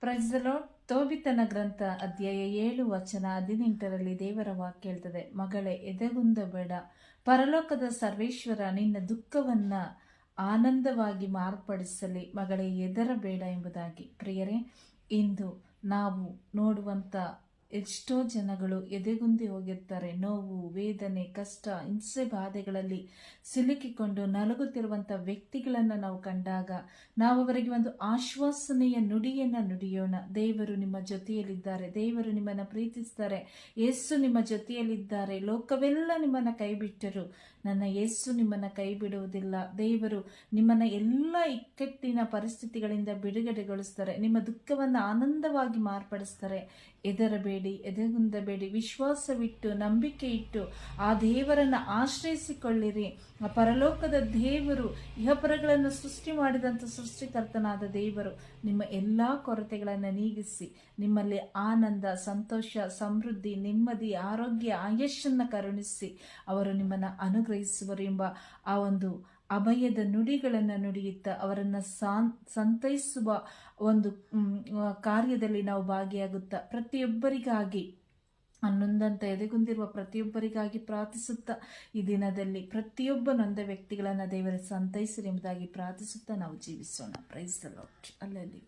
Praise the lord. ತೋಬಿತನ ಗ್ರಂಥ ಅಧ್ಯಾಯ 7 ವಚನ 18ರಲ್ಲಿ ದೇವರ ವಾಕ್ಯ ಹೇಳ್ತದೆ, ಮಗಳೇ ಎದೆಗುಂದಬೇಡ, ಪರಲೋಕದ ಸರ್ವೇಶ್ವರ ನಿನ್ನ ದುಃಖವನ್ನ ಆನಂದವಾಗಿ ಮಾರ್ಪಡಿಸಲಿ, ಮಗಳೇ ಹೆದರಬೇಡ ಎಂಬುದಾಗಿ. ಪ್ರಿಯರೇ, ಇಂದು ನಾವು ನೋಡುವಂತ ಎಷ್ಟೋ ಜನಗಳು ಎದೆಗುಂದಿ ಹೋಗಿರ್ತಾರೆ. ನೋವು, ವೇದನೆ, ಕಷ್ಟ, ಹಿಂಸೆ, ಬಾಧೆಗಳಲ್ಲಿ ಸಿಲುಕಿಕೊಂಡು ನಲಗುತ್ತಿರುವಂಥ ವ್ಯಕ್ತಿಗಳನ್ನು ನಾವು ಕಂಡಾಗ ನಾವು ಅವರಿಗೆ ಒಂದು ಆಶ್ವಾಸನೆಯ ನುಡಿಯನ್ನು ನುಡಿಯೋಣ. ದೇವರು ನಿಮ್ಮ ಜೊತೆಯಲ್ಲಿದ್ದಾರೆ, ದೇವರು ನಿಮ್ಮನ್ನು ಪ್ರೀತಿಸ್ತಾರೆ, ಯೇಸು ನಿಮ್ಮ ಜೊತೆಯಲ್ಲಿದ್ದಾರೆ. ಲೋಕವೆಲ್ಲ ನಿಮ್ಮನ್ನು ಕೈ ಬಿಟ್ಟರು, ನನ್ನ ಯೇಸು ನಿಮ್ಮನ್ನು ಕೈ ಬಿಡುವುದಿಲ್ಲ. ದೇವರು ನಿಮ್ಮನ್ನು ಎಲ್ಲ ಇಕ್ಕಟ್ಟಿನ ಪರಿಸ್ಥಿತಿಗಳಿಂದ ಬಿಡುಗಡೆಗೊಳಿಸ್ತಾರೆ, ನಿಮ್ಮ ದುಃಖವನ್ನು ಆನಂದವಾಗಿ ಮಾರ್ಪಡಿಸ್ತಾರೆ. ಹೆದರಬೇಡಿ, ಎದೆಗುಂದಬೇಡಿ, ವಿಶ್ವಾಸವಿಟ್ಟು ನಂಬಿಕೆ ಇಟ್ಟು ಆ ದೇವರನ್ನು ಆಶ್ರಯಿಸಿಕೊಳ್ಳಿರಿ. ಆ ಪರಲೋಕದ ದೇವರು, ಇಹಪರಗಳನ್ನು ಸೃಷ್ಟಿ ಮಾಡಿದಂಥ ಸೃಷ್ಟಿಕರ್ತನಾದ ದೇವರು ನಿಮ್ಮ ಎಲ್ಲ ಕೊರತೆಗಳನ್ನು ನೀಗಿಸಿ ನಿಮ್ಮಲ್ಲಿ ಆನಂದ, ಸಂತೋಷ, ಸಮೃದ್ಧಿ, ನೆಮ್ಮದಿ, ಆರೋಗ್ಯ, ಆಯಸ್ಸನ್ನು ಕರುಣಿಸಿ ಅವರು ನಿಮ್ಮನ್ನು ಅನುಗ್ರಹಿಸುವರು ಎಂಬ ಆ ಒಂದು ಅಭಯದ ನುಡಿಗಳನ್ನು ನುಡಿಯುತ್ತಾ ಅವರನ್ನು ಸಂತೈಸುವ ಒಂದು ಕಾರ್ಯದಲ್ಲಿ ನಾವು ಭಾಗಿಯಾಗುತ್ತಾ ಪ್ರತಿಯೊಬ್ಬರಿಗಾಗಿ ನೊಂದಂತ ಎದೆಗುಂದಿರುವ ಪ್ರತಿಯೊಬ್ಬರಿಗಾಗಿ ಪ್ರಾರ್ಥಿಸುತ್ತಾ ಈ ದಿನದಲ್ಲಿ ಪ್ರತಿಯೊಬ್ಬ ನೊಂದ ವ್ಯಕ್ತಿಗಳನ್ನು ದೇವರ ಸಂತೈಸಿರಿ ಎಂಬುದಾಗಿ ಪ್ರಾರ್ಥಿಸುತ್ತಾ ನಾವು ಜೀವಿಸೋಣ. Praise the lord. ಅಲ್ಲಲ್ಲಿ